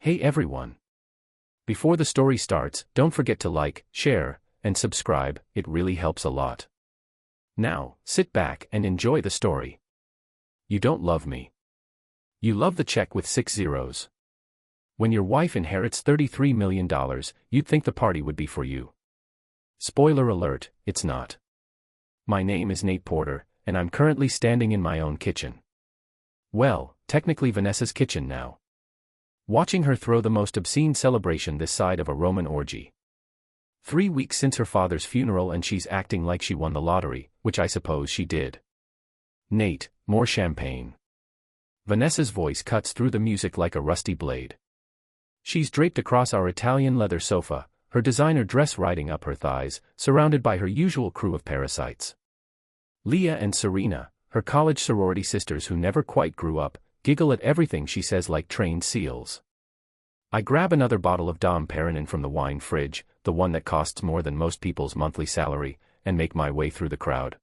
Hey everyone! Before the story starts, don't forget to like, share, and subscribe, it really helps a lot. Now, sit back and enjoy the story. You don't love me. You love the check with 6 zeros. When your wife inherits $33 million, you'd think the party would be for you. Spoiler alert, it's not. My name is Nate Porter, and I'm currently standing in my own kitchen. Well, technically Vanessa's kitchen now. Watching her throw the most obscene celebration this side of a Roman orgy. 3 weeks since her father's funeral and she's acting like she won the lottery, which I suppose she did. Nate, more champagne. Vanessa's voice cuts through the music like a rusty blade. She's draped across our Italian leather sofa, her designer dress riding up her thighs, surrounded by her usual crew of parasites. Leah and Serena, her college sorority sisters who never quite grew up, giggle at everything she says like trained seals. I grab another bottle of Dom Perignon from the wine fridge, the one that costs more than most people's monthly salary, and make my way through the crowd.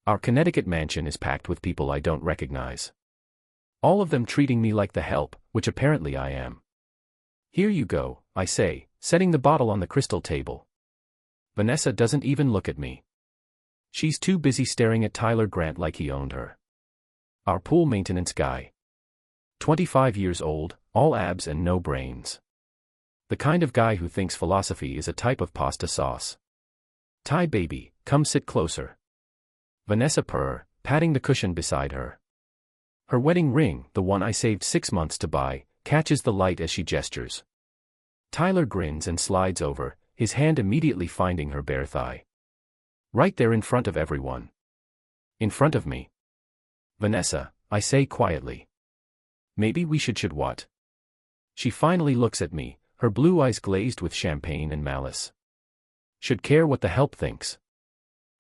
Our Connecticut mansion is packed with people I don't recognize. All of them treating me like the help, which apparently I am. Here you go, I say, setting the bottle on the crystal table. Vanessa doesn't even look at me. She's too busy staring at Tyler Grant like he owned her. Our pool maintenance guy. 25 years old, all abs and no brains. The kind of guy who thinks philosophy is a type of pasta sauce. Ty baby, come sit closer. Vanessa purr, patting the cushion beside her. Her wedding ring, the one I saved 6 months to buy, catches the light as she gestures. Tyler grins and slides over, his hand immediately finding her bare thigh. Right there in front of everyone. In front of me. Vanessa, I say quietly. Maybe we should what? She finally looks at me, her blue eyes glazed with champagne and malice. Should care what the help thinks.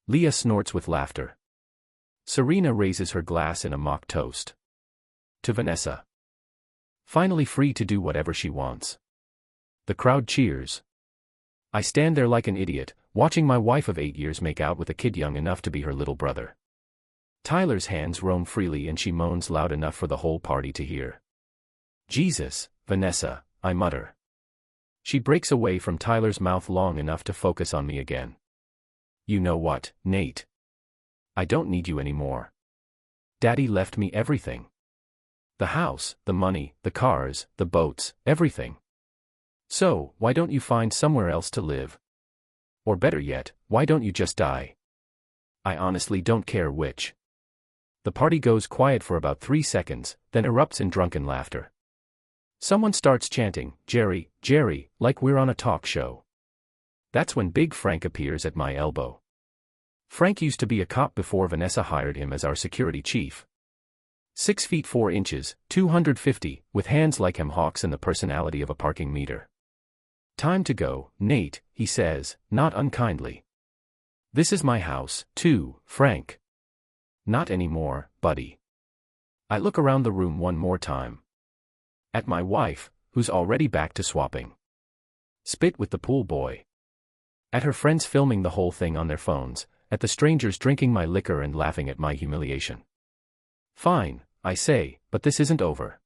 Leah snorts with laughter. Serena raises her glass in a mock toast. To Vanessa. Finally free to do whatever she wants. The crowd cheers. I stand there like an idiot, watching my wife of 8 years make out with a kid young enough to be her little brother. Tyler's hands roam freely and she moans loud enough for the whole party to hear. Jesus, Vanessa, I mutter. She breaks away from Tyler's mouth long enough to focus on me again. You know what, Nate? I don't need you anymore. Daddy left me everything. The house, the money, the cars, the boats, everything. So, why don't you find somewhere else to live? Or better yet, why don't you just die? I honestly don't care which. The party goes quiet for about 3 seconds, then erupts in drunken laughter. Someone starts chanting, Jerry, Jerry, like we're on a talk show. That's when Big Frank appears at my elbow. Frank used to be a cop before Vanessa hired him as our security chief. 6 feet 4 inches, 250, with hands like hawks and the personality of a parking meter. Time to go, Nate, he says, not unkindly. This is my house, too, Frank. Not anymore, buddy. I look around the room one more time. At my wife, who's already back to swapping. Spit with the pool boy. At her friends filming the whole thing on their phones, at the strangers drinking my liquor and laughing at my humiliation. Fine, I say, but this isn't over.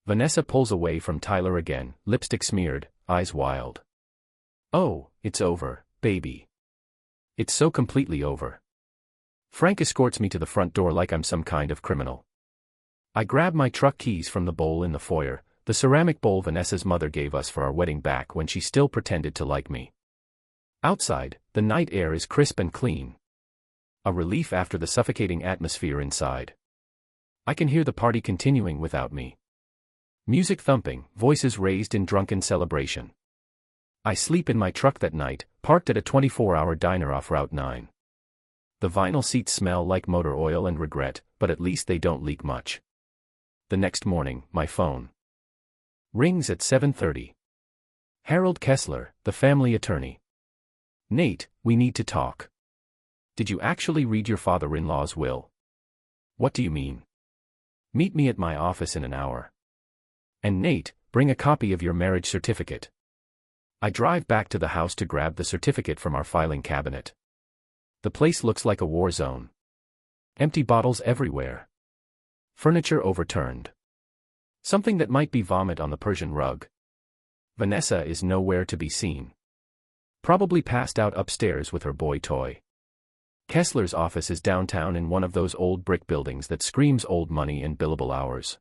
Vanessa pulls away from Tyler again, lipstick smeared, eyes wild. Oh, it's over, baby. It's so completely over. Frank escorts me to the front door like I'm some kind of criminal. I grab my truck keys from the bowl in the foyer, the ceramic bowl Vanessa's mother gave us for our wedding back when she still pretended to like me. Outside, the night air is crisp and clean. A relief after the suffocating atmosphere inside. I can hear the party continuing without me. Music thumping, voices raised in drunken celebration. I sleep in my truck that night, parked at a 24-hour diner off Route 9. The vinyl seats smell like motor oil and regret, but at least they don't leak much. The next morning, my phone rings at 7:30. Harold Kessler, the family attorney. Nate, we need to talk. Did you actually read your father-in-law's will? What do you mean? Meet me at my office in an hour. And Nate, bring a copy of your marriage certificate. I drive back to the house to grab the certificate from our filing cabinet. The place looks like a war zone. Empty bottles everywhere. Furniture overturned. Something that might be vomit on the Persian rug. Vanessa is nowhere to be seen. Probably passed out upstairs with her boy toy. Kessler's office is downtown in one of those old brick buildings that screams old money and billable hours.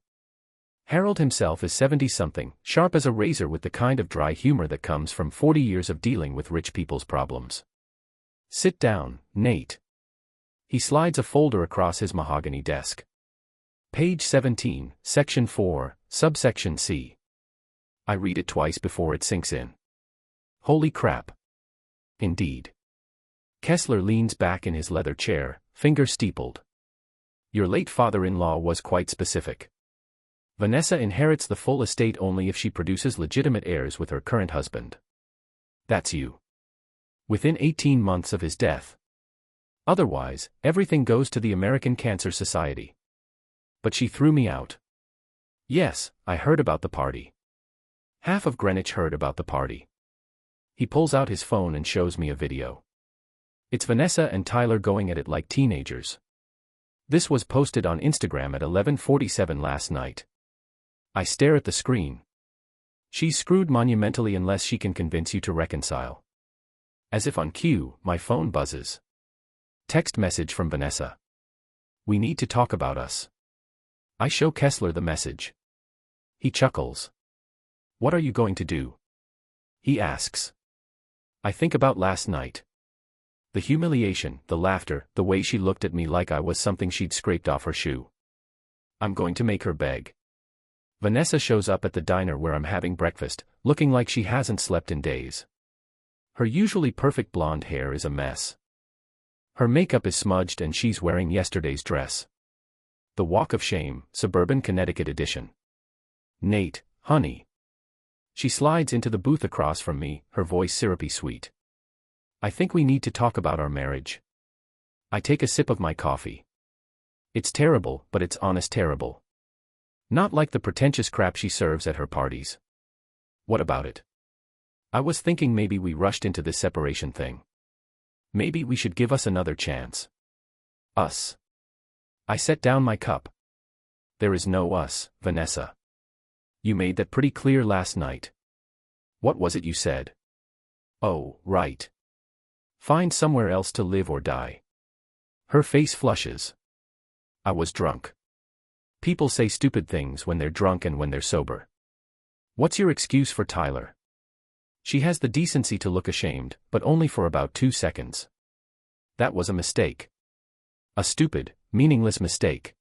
Harold himself is 70-something, sharp as a razor with the kind of dry humor that comes from 40 years of dealing with rich people's problems. Sit down, Nate. He slides a folder across his mahogany desk. Page 17, Section 4, Subsection C. I read it twice before it sinks in. Holy crap. Indeed. Kessler leans back in his leather chair, finger steepled. Your late father-in-law was quite specific. Vanessa inherits the full estate only if she produces legitimate heirs with her current husband. That's you. Within 18 months of his death. Otherwise, everything goes to the American Cancer Society. But she threw me out. Yes, I heard about the party. Half of Greenwich heard about the party. He pulls out his phone and shows me a video. It's Vanessa and Tyler going at it like teenagers. This was posted on Instagram at 11:47 last night. I stare at the screen. She's screwed monumentally unless she can convince you to reconcile. As if on cue, my phone buzzes. Text message from Vanessa. We need to talk about us. I show Kessler the message. He chuckles. What are you going to do? He asks. I think about last night. The humiliation, the laughter, the way she looked at me like I was something she'd scraped off her shoe. I'm going to make her beg. Vanessa shows up at the diner where I'm having breakfast, looking like she hasn't slept in days. Her usually perfect blonde hair is a mess. Her makeup is smudged and she's wearing yesterday's dress. The Walk of Shame, Suburban Connecticut edition. Nate, honey. She slides into the booth across from me, her voice syrupy sweet. I think we need to talk about our marriage. I take a sip of my coffee. It's terrible, but it's honest terrible. Not like the pretentious crap she serves at her parties. What about it? I was thinking maybe we rushed into this separation thing. Maybe we should give us another chance. Us. I set down my cup. There is no us, Vanessa. You made that pretty clear last night. What was it you said? Oh, right. Find somewhere else to live or die. Her face flushes. I was drunk. People say stupid things when they're drunk and when they're sober. What's your excuse for Tyler? She has the decency to look ashamed, but only for about 2 seconds. That was a mistake. A stupid, meaningless mistake.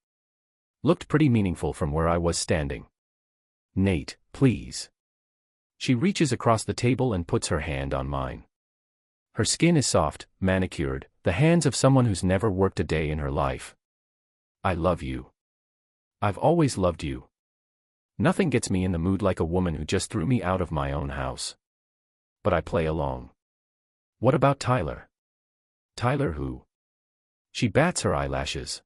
Looked pretty meaningful from where I was standing. Nate, please. She reaches across the table and puts her hand on mine. Her skin is soft, manicured, the hands of someone who's never worked a day in her life. I love you. I've always loved you. Nothing gets me in the mood like a woman who just threw me out of my own house. But I play along. What about Tyler? Tyler who? She bats her eyelashes.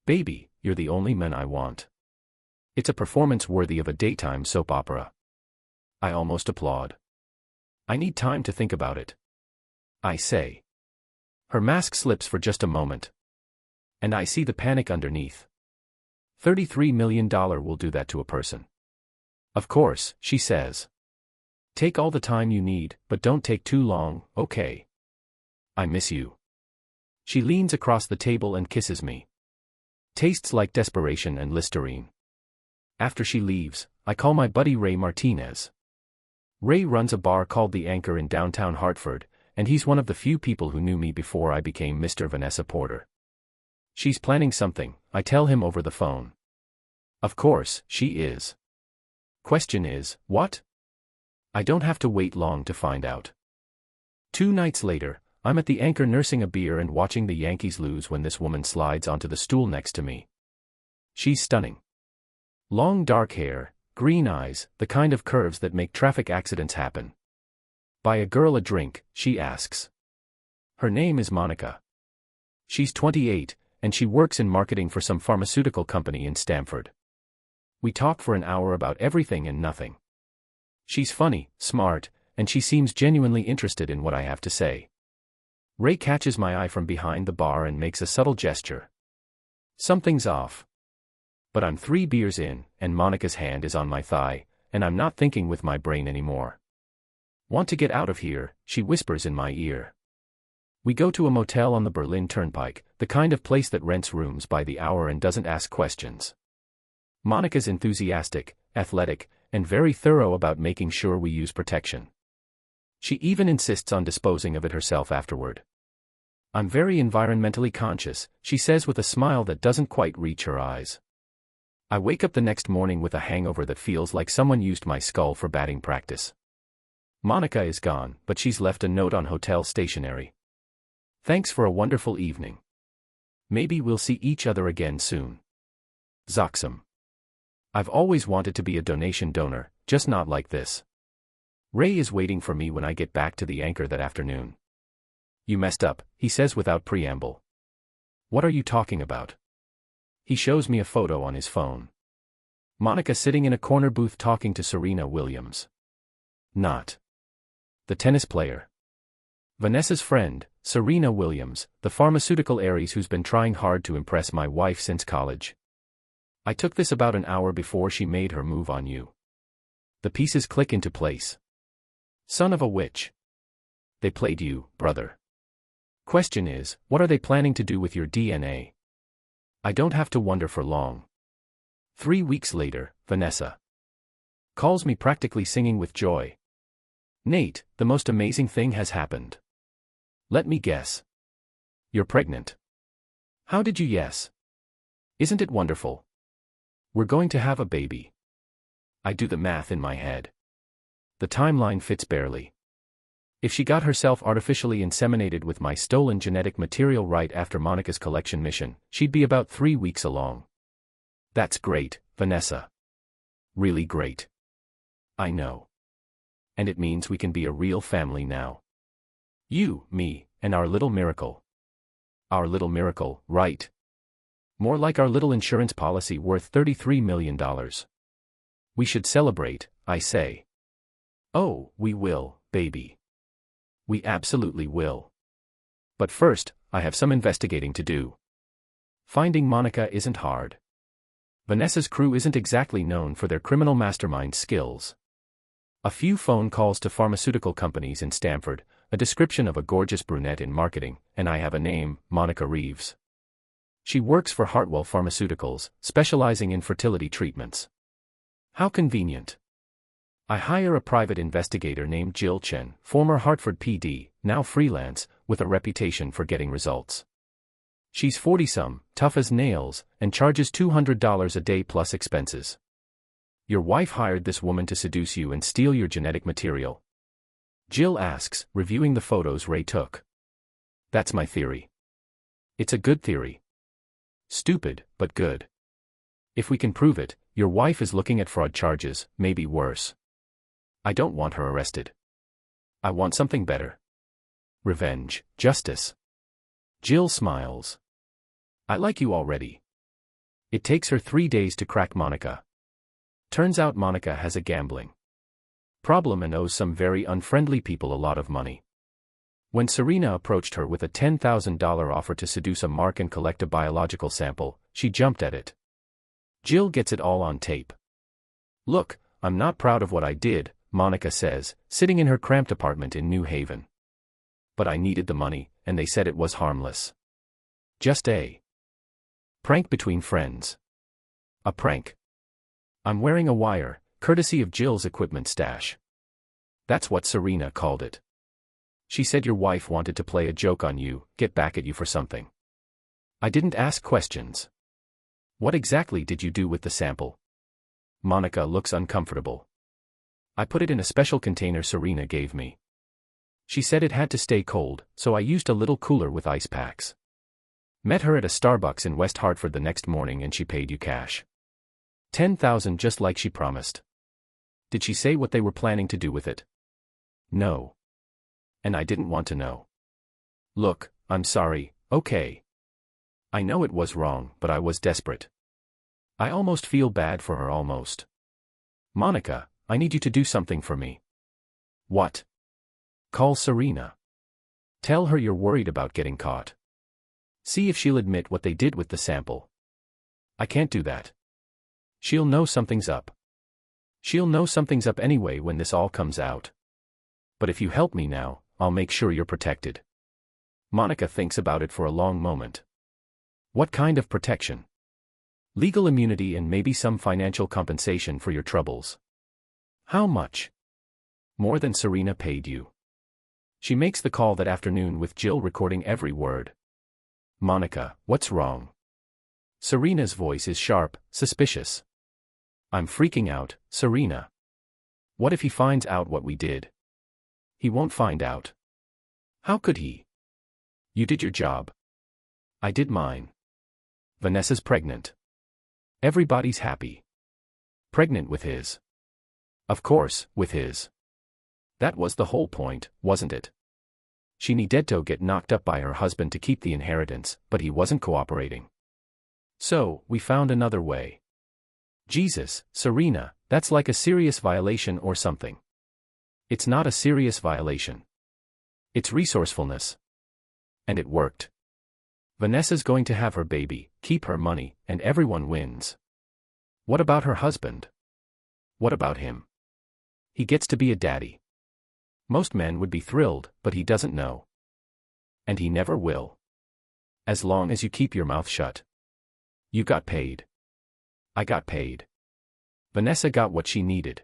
Baby, you're the only man I want. It's a performance worthy of a daytime soap opera. I almost applaud. I need time to think about it. I say. Her mask slips for just a moment. And I see the panic underneath. $33 million will do that to a person. Of course, she says. Take all the time you need, but don't take too long, okay? I miss you. She leans across the table and kisses me. Tastes like desperation and Listerine. After she leaves, I call my buddy Ray Martinez. Ray runs a bar called The Anchor in downtown Hartford, and he's one of the few people who knew me before I became Mr. Vanessa Porter. She's planning something, I tell him over the phone. Of course, she is. Question is, what? I don't have to wait long to find out. 2 nights later, I'm at The Anchor nursing a beer and watching the Yankees lose when this woman slides onto the stool next to me. She's stunning. Long dark hair, green eyes, the kind of curves that make traffic accidents happen. Buy a girl a drink, she asks. Her name is Monica. She's 28, and she works in marketing for some pharmaceutical company in Stamford. We talk for an hour about everything and nothing. She's funny, smart, and she seems genuinely interested in what I have to say. Ray catches my eye from behind the bar and makes a subtle gesture. Something's off. But I'm 3 beers in, and Monica's hand is on my thigh, and I'm not thinking with my brain anymore. Want to get out of here, she whispers in my ear. We go to a motel on the Berlin Turnpike, the kind of place that rents rooms by the hour and doesn't ask questions. Monica's enthusiastic, athletic, and very thorough about making sure we use protection. She even insists on disposing of it herself afterward. I'm very environmentally conscious, she says with a smile that doesn't quite reach her eyes. I wake up the next morning with a hangover that feels like someone used my skull for batting practice. Monica is gone, but she's left a note on hotel stationery. Thanks for a wonderful evening. Maybe we'll see each other again soon. Zoxum. I've always wanted to be a donation donor, just not like this. Ray is waiting for me when I get back to the Anchor that afternoon. You messed up, he says without preamble. What are you talking about? He shows me a photo on his phone. Monica sitting in a corner booth talking to Serena Williams. Not the tennis player. Vanessa's friend, Serena Williams, the pharmaceutical Aries who's been trying hard to impress my wife since college. I took this about an hour before she made her move on you. The pieces click into place. Son of a witch. They played you, brother. Question is, what are they planning to do with your DNA? I don't have to wonder for long. 3 weeks later, Vanessa calls me practically singing with joy. Nate, the most amazing thing has happened. Let me guess. You're pregnant. How did you guess? Isn't it wonderful? We're going to have a baby. I do the math in my head. The timeline fits barely. If she got herself artificially inseminated with my stolen genetic material right after Monica's collection mission, she'd be about 3 weeks along. That's great, Vanessa. Really great. I know. And it means we can be a real family now. You, me, and our little miracle. Our little miracle, right? More like our little insurance policy worth $33 million. We should celebrate, I say. Oh, we will, baby. We absolutely will. But first, I have some investigating to do. Finding Monica isn't hard. Vanessa's crew isn't exactly known for their criminal mastermind skills. A few phone calls to pharmaceutical companies in Stamford, a description of a gorgeous brunette in marketing, and I have a name, Monica Reeves. She works for Hartwell Pharmaceuticals, specializing in fertility treatments. How convenient. I hire a private investigator named Jill Chen, former Hartford PD, now freelance, with a reputation for getting results. She's 40-some, tough as nails, and charges $200 a day plus expenses. Your wife hired this woman to seduce you and steal your genetic material? Jill asks, reviewing the photos Ray took. That's my theory. It's a good theory. Stupid, but good. If we can prove it, your wife is looking at fraud charges, maybe worse. I don't want her arrested. I want something better. Revenge, justice. Jill smiles. I like you already. It takes her 3 days to crack Monica. Turns out Monica has a gambling problem and owes some very unfriendly people a lot of money. When Serena approached her with a $10,000 offer to seduce a mark and collect a biological sample, she jumped at it. Jill gets it all on tape. Look, I'm not proud of what I did, Monica says, sitting in her cramped apartment in New Haven. But I needed the money, and they said it was harmless. Just a prank between friends. A prank. I'm wearing a wire, courtesy of Jill's equipment stash. That's what Serena called it. She said your wife wanted to play a joke on you, get back at you for something. I didn't ask questions. What exactly did you do with the sample? Monica looks uncomfortable. I put it in a special container Serena gave me. She said it had to stay cold, so I used a little cooler with ice packs. Met her at a Starbucks in West Hartford the next morning and she paid you cash. $10,000 just like she promised. Did she say what they were planning to do with it? No. And I didn't want to know. Look, I'm sorry, okay. I know it was wrong, but I was desperate. I almost feel bad for her almost. Monica, I need you to do something for me. What? Call Serena. Tell her you're worried about getting caught. See if she'll admit what they did with the sample. I can't do that. She'll know something's up. She'll know something's up anyway when this all comes out. But if you help me now, I'll make sure you're protected. Monica thinks about it for a long moment. What kind of protection? Legal immunity and maybe some financial compensation for your troubles. How much? More than Serena paid you. She makes the call that afternoon with Jill recording every word. Monica, what's wrong? Serena's voice is sharp, suspicious. I'm freaking out, Serena. What if he finds out what we did? He won't find out. How could he? You did your job. I did mine. Vanessa's pregnant. Everybody's happy. Pregnant with his. Of course, with his. That was the whole point, wasn't it? She needed to get knocked up by her husband to keep the inheritance, but he wasn't cooperating. So, we found another way. Jesus, Serena, that's like a serious violation or something. It's not a serious violation. It's resourcefulness. And it worked. Vanessa's going to have her baby, keep her money, and everyone wins. What about her husband? What about him? He gets to be a daddy. Most men would be thrilled, but he doesn't know. And he never will. As long as you keep your mouth shut. You got paid. I got paid. Vanessa got what she needed.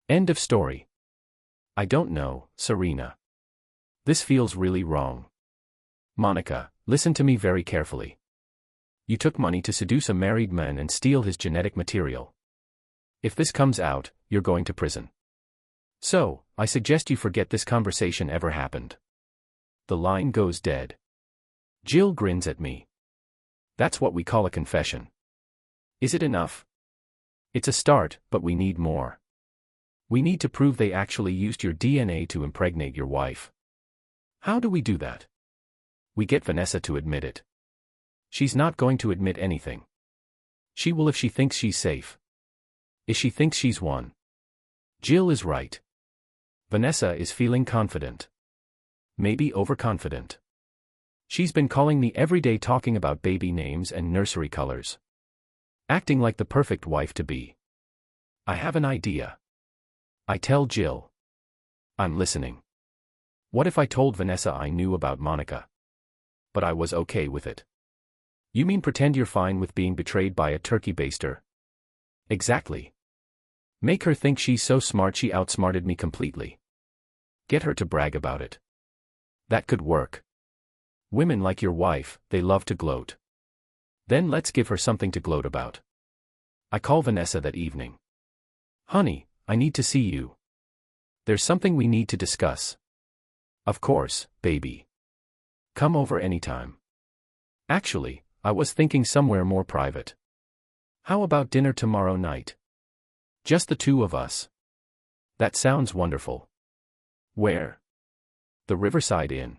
End of story. I don't know, Serena. This feels really wrong. Monica, listen to me very carefully. You took money to seduce a married man and steal his genetic material. If this comes out, you're going to prison. So, I suggest you forget this conversation ever happened. The line goes dead. Jill grins at me. That's what we call a confession. Is it enough? It's a start, but we need more. We need to prove they actually used your DNA to impregnate your wife. How do we do that? We get Vanessa to admit it. She's not going to admit anything. She will if she thinks she's safe. If she thinks she's won. Jill is right. Vanessa is feeling confident. Maybe overconfident. She's been calling me every day talking about baby names and nursery colors. Acting like the perfect wife to be. I have an idea. I tell Jill. I'm listening. What if I told Vanessa I knew about Monica? But I was okay with it. You mean pretend you're fine with being betrayed by a turkey baster? Exactly. Make her think she's so smart she outsmarted me completely. Get her to brag about it. That could work. Women like your wife, they love to gloat. Then let's give her something to gloat about. I call Vanessa that evening. Honey, I need to see you. There's something we need to discuss. Of course, baby. Come over anytime. Actually, I was thinking somewhere more private. How about dinner tomorrow night? Just the two of us. That sounds wonderful. Where? The Riverside Inn.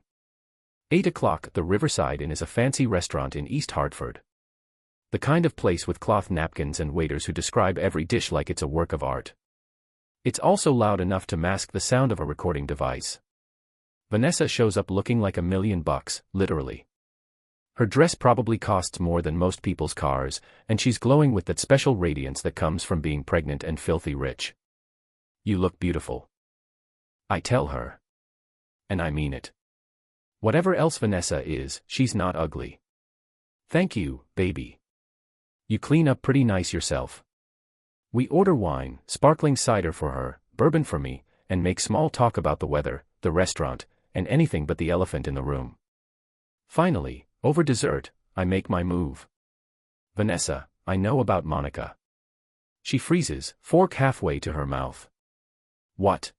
8 o'clock. The Riverside Inn is a fancy restaurant in East Hartford. The kind of place with cloth napkins and waiters who describe every dish like it's a work of art. It's also loud enough to mask the sound of a recording device. Vanessa shows up looking like $1 million, literally. Her dress probably costs more than most people's cars, and she's glowing with that special radiance that comes from being pregnant and filthy rich. You look beautiful. I tell her. And I mean it. Whatever else Vanessa is, she's not ugly. Thank you, baby. You clean up pretty nice yourself. We order wine, sparkling cider for her, bourbon for me, and make small talk about the weather, the restaurant, and anything but the elephant in the room. Finally, over dessert, I make my move. Vanessa, I know about Monica. She freezes, fork halfway to her mouth. What?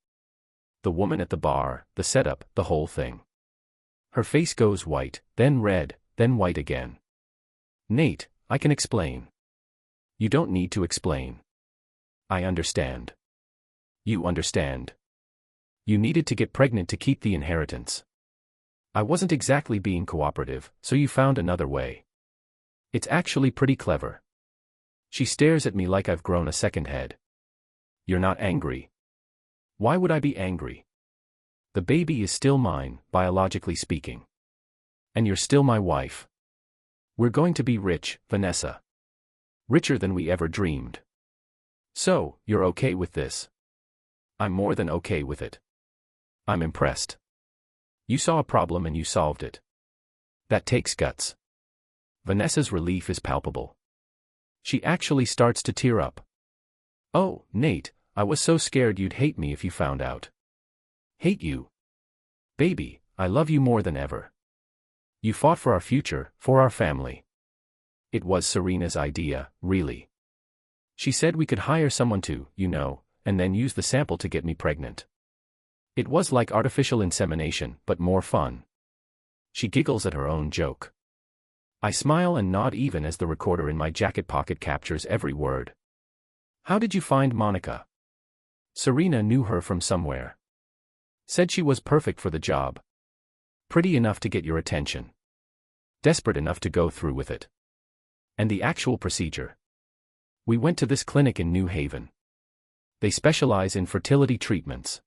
The woman at the bar, the setup, the whole thing. Her face goes white, then red, then white again. Nate, I can explain. You don't need to explain. I understand. You understand. You needed to get pregnant to keep the inheritance. I wasn't exactly being cooperative, so you found another way. It's actually pretty clever. She stares at me like I've grown a second head. You're not angry. Why would I be angry? The baby is still mine, biologically speaking. And you're still my wife. We're going to be rich, Vanessa. Richer than we ever dreamed. So, you're okay with this? I'm more than okay with it. I'm impressed. You saw a problem and you solved it. That takes guts. Vanessa's relief is palpable. She actually starts to tear up. Oh, Nate, I was so scared you'd hate me if you found out. Hate you? Baby, I love you more than ever. You fought for our future, for our family. It was Serena's idea, really. She said we could hire someone to, and then use the sample to get me pregnant. It was like artificial insemination, but more fun. She giggles at her own joke. I smile and nod even as the recorder in my jacket pocket captures every word. How did you find Monica? Serena knew her from somewhere. Said she was perfect for the job. Pretty enough to get your attention. Desperate enough to go through with it. And the actual procedure. We went to this clinic in New Haven. They specialize in fertility treatments.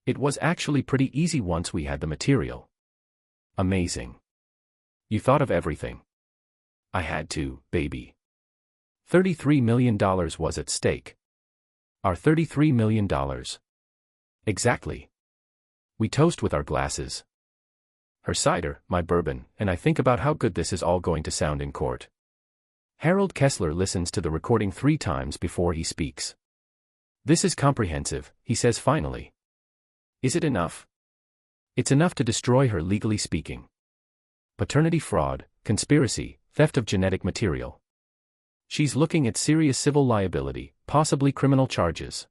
It was actually pretty easy once we had the material. Amazing. You thought of everything. I had to, baby. $33 million was at stake. Our $33 million. Exactly. We toast with our glasses. Her cider, my bourbon, and I think about how good this is all going to sound in court. Harold Kessler listens to the recording 3 times before he speaks. This is comprehensive, he says finally. Is it enough? It's enough to destroy her legally speaking. Paternity fraud, conspiracy, theft of genetic material. She's looking at serious civil liability, possibly criminal charges.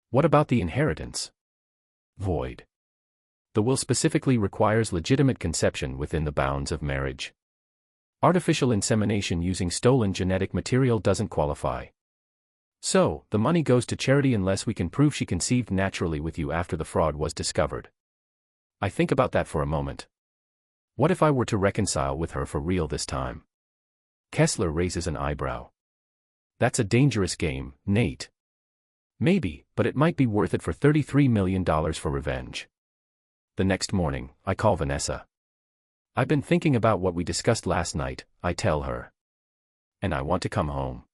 What about the inheritance? Void. The will specifically requires legitimate conception within the bounds of marriage. Artificial insemination using stolen genetic material doesn't qualify. So, the money goes to charity unless we can prove she conceived naturally with you after the fraud was discovered. I think about that for a moment. What if I were to reconcile with her for real this time? Kessler raises an eyebrow. That's a dangerous game, Nate. Maybe, but it might be worth it for $33 million for revenge. The next morning, I call Vanessa. I've been thinking about what we discussed last night, I tell her. And I want to come home.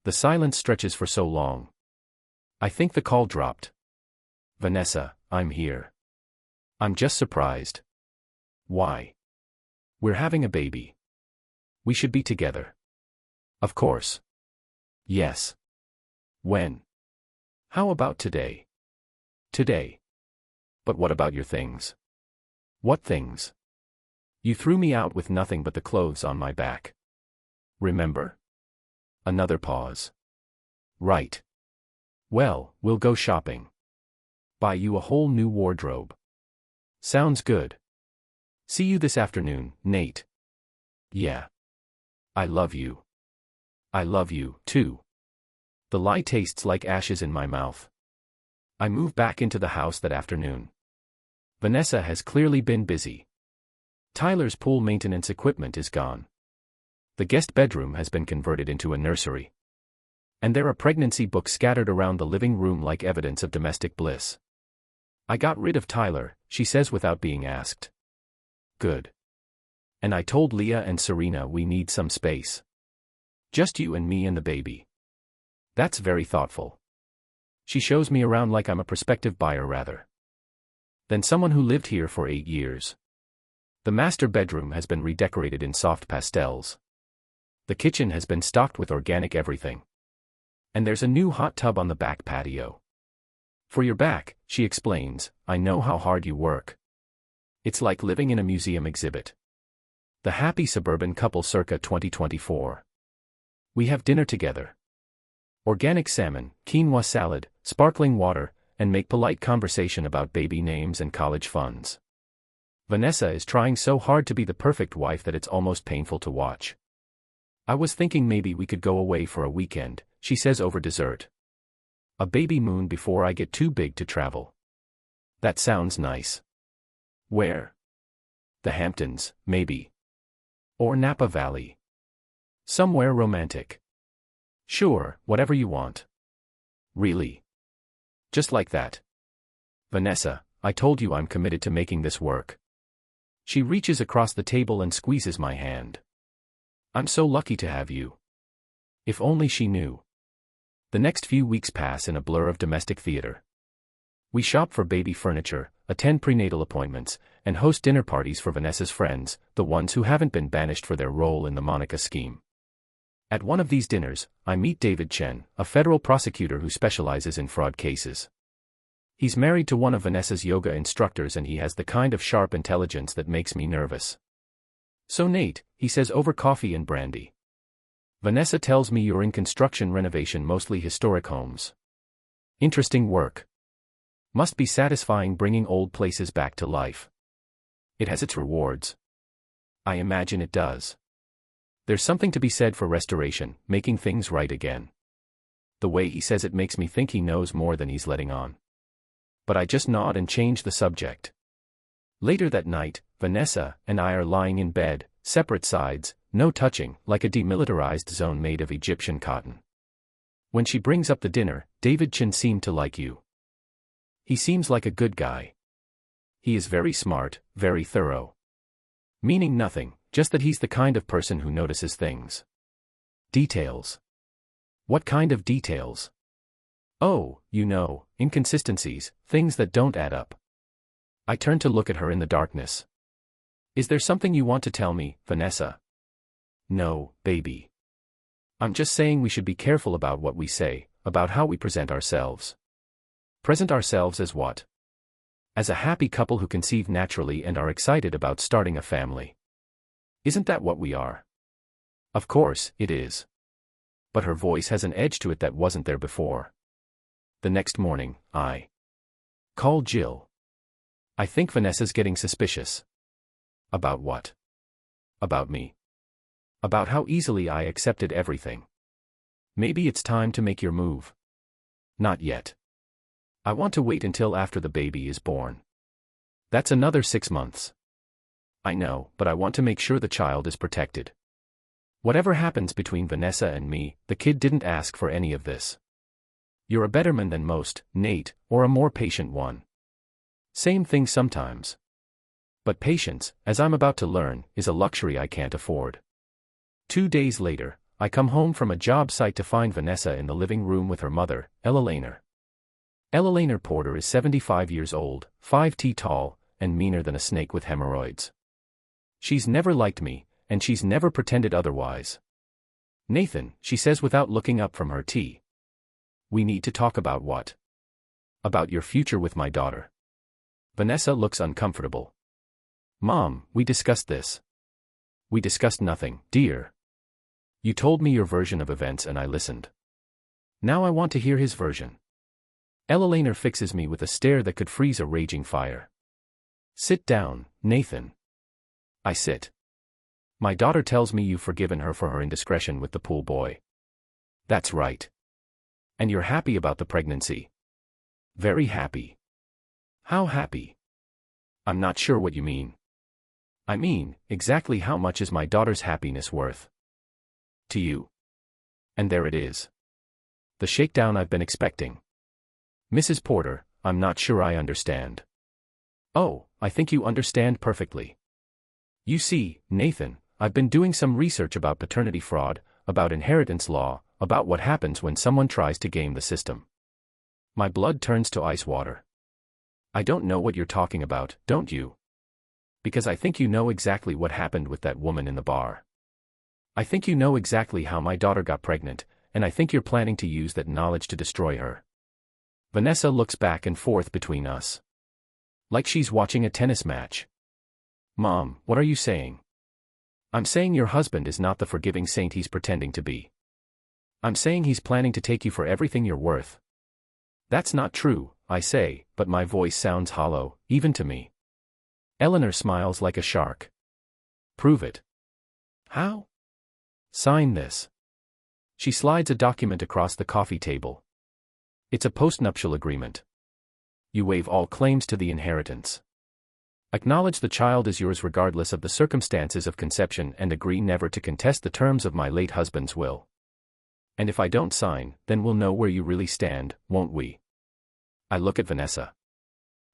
The silence stretches for so long. I think the call dropped. Vanessa, I'm here. I'm just surprised. Why? We're having a baby. We should be together. Of course. Yes. When? How about today? Today. But what about your things? What things? You threw me out with nothing but the clothes on my back. Remember? Another pause. Right. Well, we'll go shopping. Buy you a whole new wardrobe. Sounds good. See you this afternoon, Nate. Yeah. I love you. I love you, too. The lie tastes like ashes in my mouth. I move back into the house that afternoon. Vanessa has clearly been busy. Tyler's pool maintenance equipment is gone. The guest bedroom has been converted into a nursery. And there are pregnancy books scattered around the living room like evidence of domestic bliss. I got rid of Tyler, she says without being asked. Good. And I told Leah and Serena we need some space. Just you and me and the baby. That's very thoughtful. She shows me around like I'm a prospective buyer rather than someone who lived here for 8 years. The master bedroom has been redecorated in soft pastels. The kitchen has been stocked with organic everything. And there's a new hot tub on the back patio. For your back, she explains, I know how hard you work. It's like living in a museum exhibit. The happy suburban couple circa 2024. We have dinner together. Organic salmon, quinoa salad, sparkling water, and make polite conversation about baby names and college funds. Vanessa is trying so hard to be the perfect wife that it's almost painful to watch. I was thinking maybe we could go away for a weekend, she says over dessert. A baby moon before I get too big to travel. That sounds nice. Where? The Hamptons, maybe. Or Napa Valley. Somewhere romantic. Sure, whatever you want. Really? Just like that. Vanessa, I told you I'm committed to making this work. She reaches across the table and squeezes my hand. I'm so lucky to have you. If only she knew. The next few weeks pass in a blur of domestic theater. We shop for baby furniture, attend prenatal appointments, and host dinner parties for Vanessa's friends, the ones who haven't been banished for their role in the Monica scheme. At one of these dinners, I meet David Chen, a federal prosecutor who specializes in fraud cases. He's married to one of Vanessa's yoga instructors, and he has the kind of sharp intelligence that makes me nervous. "So Nate," he says over coffee and brandy, "Vanessa tells me you're in construction renovation, mostly historic homes. Interesting work. Must be satisfying bringing old places back to life. It has its rewards." I imagine it does. There's something to be said for restoration, making things right again. The way he says it makes me think he knows more than he's letting on. But I just nod and change the subject. Later that night, Vanessa and I are lying in bed, separate sides, no touching, like a demilitarized zone made of Egyptian cotton. When she brings up the dinner, "David Chen seemed to like you. He seems like a good guy. He is very smart, very thorough." Meaning nothing, just that he's the kind of person who notices things. Details. What kind of details? Oh, inconsistencies, things that don't add up. I turn to look at her in the darkness. "Is there something you want to tell me, Vanessa?" "No, baby. I'm just saying we should be careful about what we say, about how we present ourselves." "Present ourselves as what?" "As a happy couple who conceive naturally and are excited about starting a family. Isn't that what we are?" "Of course, it is." But her voice has an edge to it that wasn't there before. The next morning, I call Jill. I think Vanessa's getting suspicious. About what? About me. About how easily I accepted everything. "Maybe it's time to make your move." "Not yet. I want to wait until after the baby is born. That's another 6 months." "I know, but I want to make sure the child is protected. Whatever happens between Vanessa and me, the kid didn't ask for any of this. You're a better man than most, Nate, or a more patient one. Same thing sometimes. But patience, as I'm about to learn, is a luxury I can't afford." 2 days later, I come home from a job site to find Vanessa in the living room with her mother, Ella Lehner. Ella Lehner Porter is 75 years old, 5't tall, and meaner than a snake with hemorrhoids. She's never liked me, and she's never pretended otherwise. "Nathan," she says without looking up from her tea. "We need to talk about what?" "About your future with my daughter." Vanessa looks uncomfortable. "Mom, we discussed this." "We discussed nothing, dear. You told me your version of events and I listened. Now I want to hear his version." Ella Lehner fixes me with a stare that could freeze a raging fire. "Sit down, Nathan." I sit. "My daughter tells me you've forgiven her for her indiscretion with the pool boy." "That's right." "And you're happy about the pregnancy?" "Very happy." "How happy?" "I'm not sure what you mean." "I mean, exactly how much is my daughter's happiness worth to you?" And there it is. The shakedown I've been expecting. "Mrs. Porter, I'm not sure I understand." "Oh, I think you understand perfectly. You see, Nathan, I've been doing some research about paternity fraud, about inheritance law, about what happens when someone tries to game the system." My blood turns to ice water. "I don't know what you're talking about, don't you? Because I think you know exactly what happened with that woman in the bar. I think you know exactly how my daughter got pregnant, and I think you're planning to use that knowledge to destroy her." Vanessa looks back and forth between us. Like she's watching a tennis match. "Mom, what are you saying?" "I'm saying your husband is not the forgiving saint he's pretending to be. I'm saying he's planning to take you for everything you're worth." "That's not true," I say, but my voice sounds hollow, even to me. Eleanor smiles like a shark. "Prove it." "How?" "Sign this." She slides a document across the coffee table. "It's a postnuptial agreement. You waive all claims to the inheritance. Acknowledge the child is yours regardless of the circumstances of conception and agree never to contest the terms of my late husband's will. And if I don't sign, then we'll know where you really stand, won't we?" I look at Vanessa.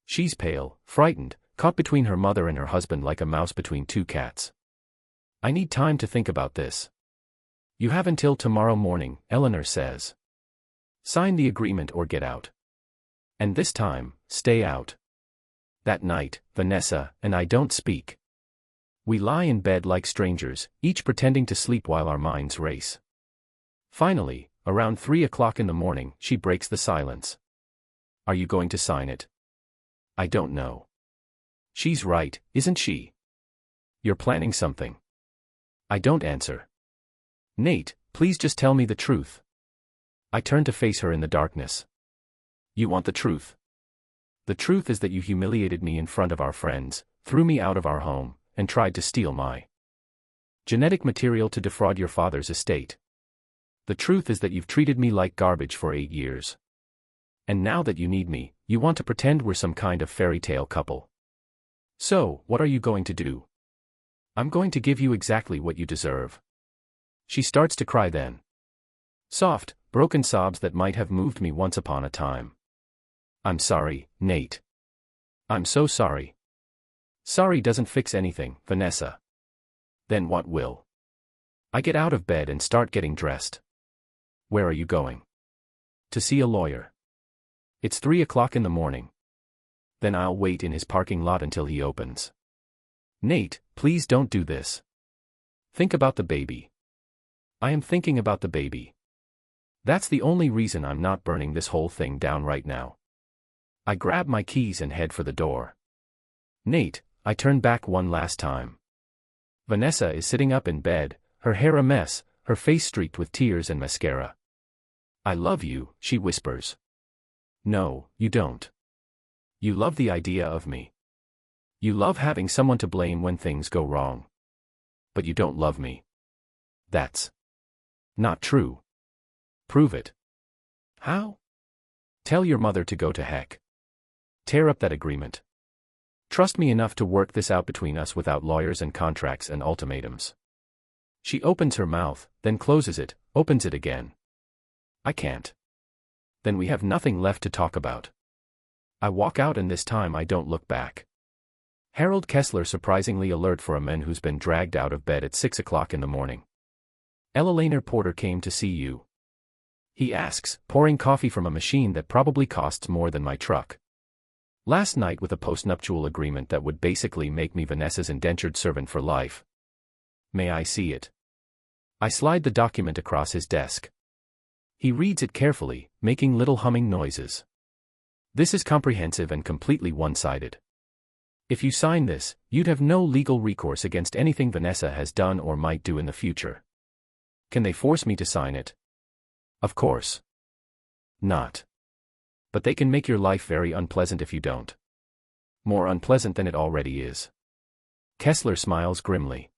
She's pale, frightened, caught between her mother and her husband like a mouse between two cats. "I need time to think about this." You have until tomorrow morning, Eleanor says. Sign the agreement or get out. And this time, stay out. That night, Vanessa and I don't speak. We lie in bed like strangers, each pretending to sleep while our minds race. Finally, around 3 o'clock in the morning, she breaks the silence. Are you going to sign it? I don't know. She's right, isn't she? You're planning something. I don't answer. Nate, please just tell me the truth. I turn to face her in the darkness. You want the truth? The truth is that you humiliated me in front of our friends, threw me out of our home, and tried to steal my genetic material to defraud your father's estate. The truth is that you've treated me like garbage for 8 years. And now that you need me, you want to pretend we're some kind of fairy tale couple. So, what are you going to do? I'm going to give you exactly what you deserve. She starts to cry then. Soft, broken sobs that might have moved me once upon a time. I'm sorry, Nate. I'm so sorry. Sorry doesn't fix anything, Vanessa. Then what will? I get out of bed and start getting dressed. Where are you going? To see a lawyer. It's 3 o'clock in the morning. Then I'll wait in his parking lot until he opens. Nate, please don't do this. Think about the baby. I am thinking about the baby. That's the only reason I'm not burning this whole thing down right now. I grab my keys and head for the door. Nate, I turn back one last time. Vanessa is sitting up in bed, her hair a mess, her face streaked with tears and mascara. I love you, she whispers. No, you don't. You love the idea of me. You love having someone to blame when things go wrong. But you don't love me. That's not true. Prove it. How? Tell your mother to go to heck. Tear up that agreement. Trust me enough to work this out between us without lawyers and contracts and ultimatums. She opens her mouth, then closes it, opens it again. I can't. Then we have nothing left to talk about. I walk out and this time I don't look back. Harold Kessler surprisingly alert for a man who's been dragged out of bed at 6 o'clock in the morning. Eleanor Porter came to see you. He asks, pouring coffee from a machine that probably costs more than my truck. Last night with a postnuptial agreement that would basically make me Vanessa's indentured servant for life. May I see it? I slide the document across his desk. He reads it carefully, making little humming noises. This is comprehensive and completely one-sided. If you sign this, you'd have no legal recourse against anything Vanessa has done or might do in the future. Can they force me to sign it? Of course not. But they can make your life very unpleasant if you don't. More unpleasant than it already is. Kessler smiles grimly.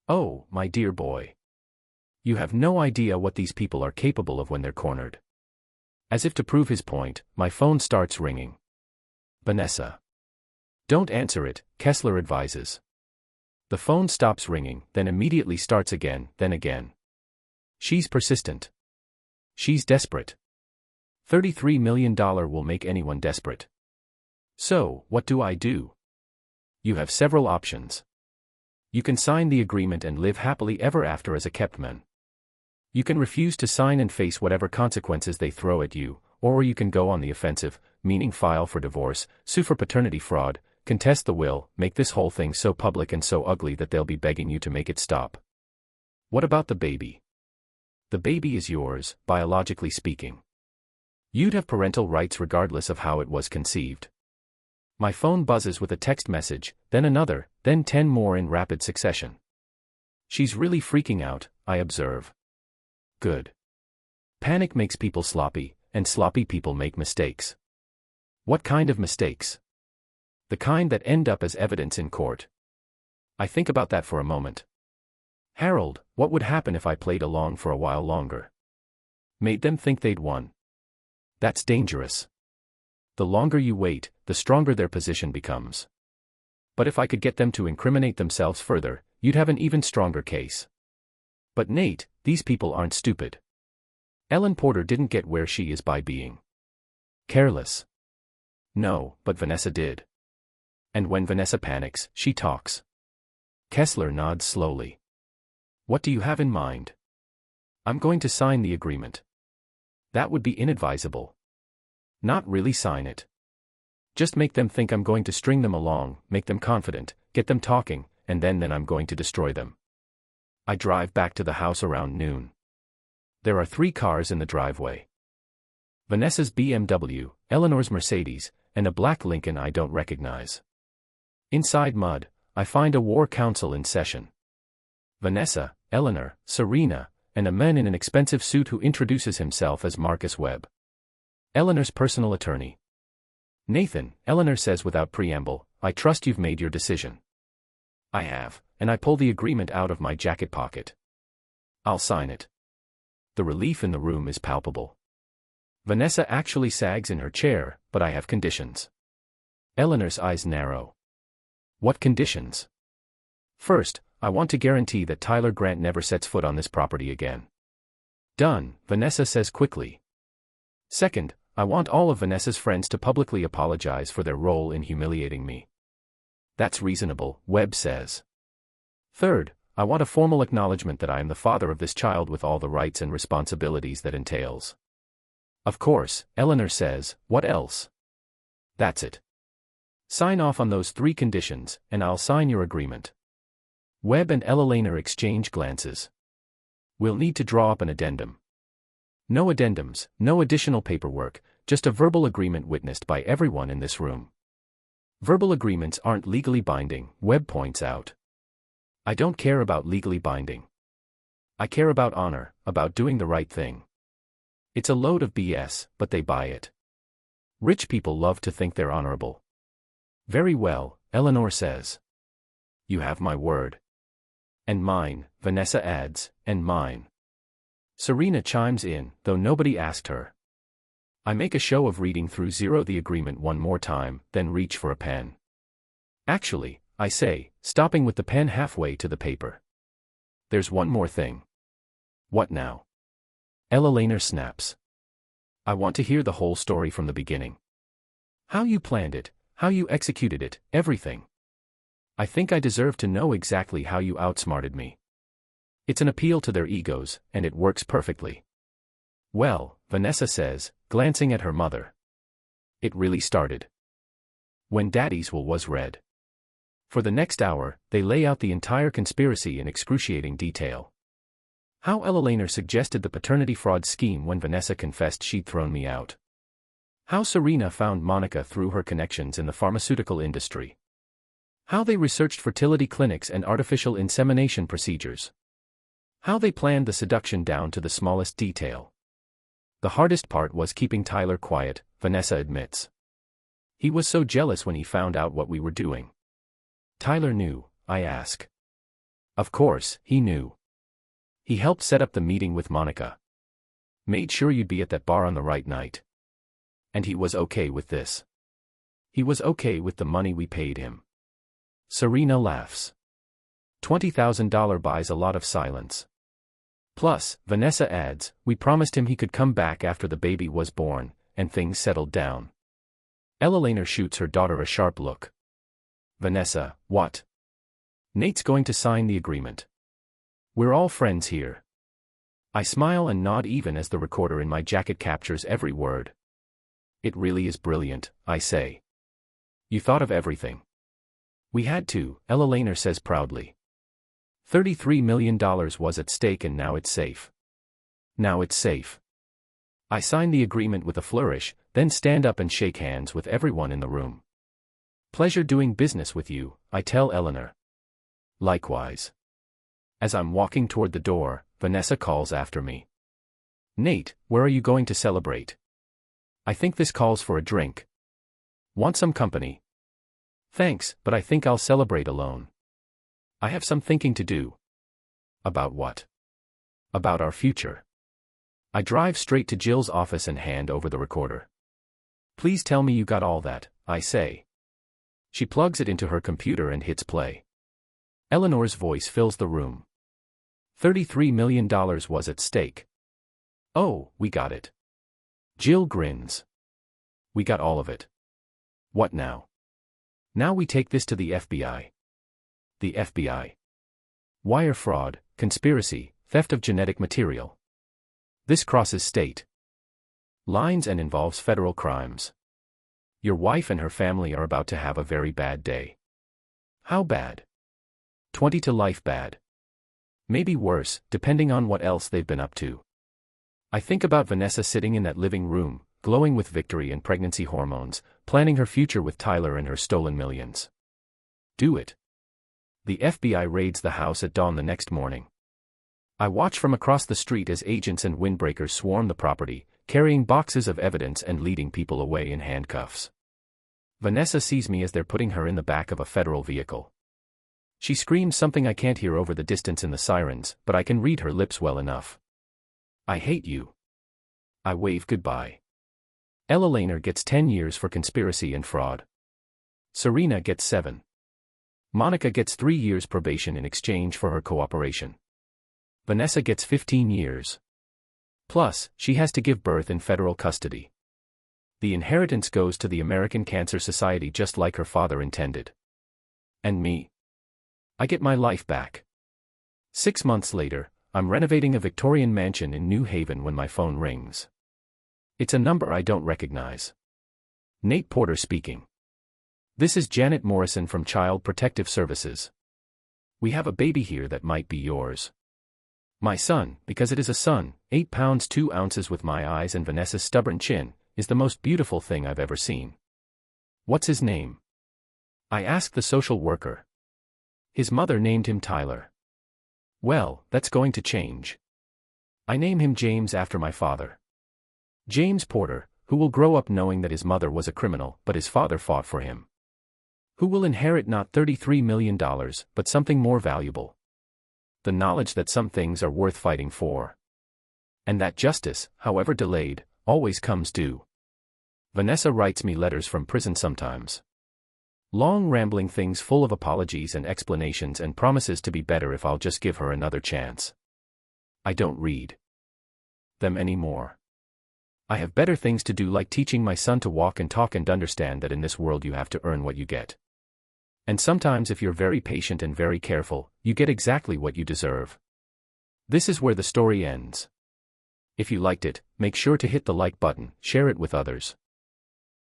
Oh, my dear boy. You have no idea what these people are capable of when they're cornered. As if to prove his point, my phone starts ringing. Vanessa. Don't answer it, Kessler advises. The phone stops ringing, then immediately starts again, then again. She's persistent. She's desperate. $33 million will make anyone desperate. So, what do I do? You have several options. You can sign the agreement and live happily ever after as a kept man. You can refuse to sign and face whatever consequences they throw at you, or you can go on the offensive, meaning file for divorce, sue for paternity fraud, contest the will, make this whole thing so public and so ugly that they'll be begging you to make it stop. What about the baby? The baby is yours, biologically speaking. You'd have parental rights regardless of how it was conceived. My phone buzzes with a text message, then another, then 10 more in rapid succession. She's really freaking out, I observe. Good. Panic makes people sloppy, and sloppy people make mistakes. What kind of mistakes? The kind that end up as evidence in court. I think about that for a moment. Harold, what would happen if I played along for a while longer? Made them think they'd won. That's dangerous. The longer you wait, the stronger their position becomes. But if I could get them to incriminate themselves further, you'd have an even stronger case. But Nate, these people aren't stupid. Ellen Porter didn't get where she is by being careless. No, but Vanessa did. And when Vanessa panics, she talks. Kessler nods slowly. What do you have in mind? I'm going to sign the agreement. That would be inadvisable. Not really sign it. Just make them think I'm going to string them along, make them confident, get them talking, and then I'm going to destroy them. I drive back to the house around noon. There are 3 cars in the driveway. Vanessa's BMW, Eleanor's Mercedes, and a black Lincoln I don't recognize. Inside mud, I find a war council in session. Vanessa, Eleanor, Serena, and a man in an expensive suit who introduces himself as Marcus Webb. Eleanor's personal attorney. Nathan, Eleanor says without preamble, I trust you've made your decision. I have, and I pull the agreement out of my jacket pocket. I'll sign it. The relief in the room is palpable. Vanessa actually sags in her chair, but I have conditions. Eleanor's eyes narrow. What conditions? First, I want to guarantee that Tyler Grant never sets foot on this property again. Done, Vanessa says quickly. Second, I want all of Vanessa's friends to publicly apologize for their role in humiliating me. That's reasonable, Webb says. Third, I want a formal acknowledgement that I am the father of this child with all the rights and responsibilities that entails. Of course, Eleanor says, what else? That's it. Sign off on those 3 conditions, and I'll sign your agreement. Webb and Eleanor exchange glances. We'll need to draw up an addendum. No addendums, no additional paperwork, just a verbal agreement witnessed by everyone in this room. Verbal agreements aren't legally binding, Webb points out. I don't care about legally binding. I care about honor, about doing the right thing. It's a load of BS, but they buy it. Rich people love to think they're honorable. Very well, Eleanor says. You have my word. And mine, Vanessa adds, and mine. Serena chimes in, though nobody asked her. I make a show of reading through the agreement one more time, then reach for a pen. Actually, I say, stopping with the pen halfway to the paper. There's one more thing. What now? Eleanor snaps. I want to hear the whole story from the beginning. How you planned it, how you executed it, everything. I think I deserve to know exactly how you outsmarted me. It's an appeal to their egos, and it works perfectly. Well, Vanessa says, glancing at her mother. It really started when Daddy's will was read. For the next hour, they lay out the entire conspiracy in excruciating detail. How Eleanor suggested the paternity fraud scheme when Vanessa confessed she'd thrown me out. How Serena found Monica through her connections in the pharmaceutical industry. How they researched fertility clinics and artificial insemination procedures. How they planned the seduction down to the smallest detail. The hardest part was keeping Tyler quiet, Vanessa admits. He was so jealous when he found out what we were doing. Tyler knew, I ask. Of course, he knew. He helped set up the meeting with Monica. Made sure you'd be at that bar on the right night. And he was okay with this. He was okay with the money we paid him. Serena laughs. $20,000 buys a lot of silence. Plus, Vanessa adds, we promised him he could come back after the baby was born, and things settled down. Eleanor shoots her daughter a sharp look. Vanessa, what? Nate's going to sign the agreement. We're all friends here. I smile and nod even as the recorder in my jacket captures every word. It really is brilliant, I say. You thought of everything. We had to, Eleanor says proudly. $33 million was at stake and now it's safe. Now it's safe. I sign the agreement with a flourish, then stand up and shake hands with everyone in the room. Pleasure doing business with you, I tell Eleanor. Likewise. As I'm walking toward the door, Vanessa calls after me. Nate, where are you going to celebrate? I think this calls for a drink. Want some company? Thanks, but I think I'll celebrate alone. I have some thinking to do. About what? About our future. I drive straight to Jill's office and hand over the recorder. Please tell me you got all that, I say. She plugs it into her computer and hits play. Eleanor's voice fills the room. $33 million was at stake. Oh, we got it. Jill grins. We got all of it. What now? Now we take this to the FBI. The FBI. Wire fraud, conspiracy, theft of genetic material. This crosses state lines and involves federal crimes. Your wife and her family are about to have a very bad day. How bad? 20 to life bad. Maybe worse, depending on what else they've been up to. I think about Vanessa sitting in that living room, glowing with victory and pregnancy hormones, planning her future with Tyler and her stolen millions. Do it. The FBI raids the house at dawn the next morning. I watch from across the street as agents and windbreakers swarm the property, carrying boxes of evidence and leading people away in handcuffs. Vanessa sees me as they're putting her in the back of a federal vehicle. She screams something I can't hear over the distance in the sirens, but I can read her lips well enough. I hate you. I wave goodbye. Ella Lehner gets 10 years for conspiracy and fraud. Serena gets 7. Monica gets 3 years probation in exchange for her cooperation. Vanessa gets 15 years. Plus, she has to give birth in federal custody. The inheritance goes to the American Cancer Society just like her father intended. And me? I get my life back. 6 months later, I'm renovating a Victorian mansion in New Haven when my phone rings. It's a number I don't recognize. Nate Porter speaking. This is Janet Morrison from Child Protective Services. We have a baby here that might be yours. My son, because it is a son, 8 pounds 2 ounces with my eyes and Vanessa's stubborn chin, is the most beautiful thing I've ever seen. What's his name? I asked the social worker. His mother named him Tyler. Well, that's going to change. I name him James after my father. James Porter, who will grow up knowing that his mother was a criminal but his father fought for him. Who will inherit not $33 million, but something more valuable. The knowledge that some things are worth fighting for. And that justice, however delayed, always comes due. Vanessa writes me letters from prison sometimes. Long rambling things full of apologies and explanations and promises to be better if I'll just give her another chance. I don't read them anymore. I have better things to do, like teaching my son to walk and talk and understand that in this world you have to earn what you get. And sometimes if you're very patient and very careful, you get exactly what you deserve. This is where the story ends. If you liked it, make sure to hit the like button, share it with others.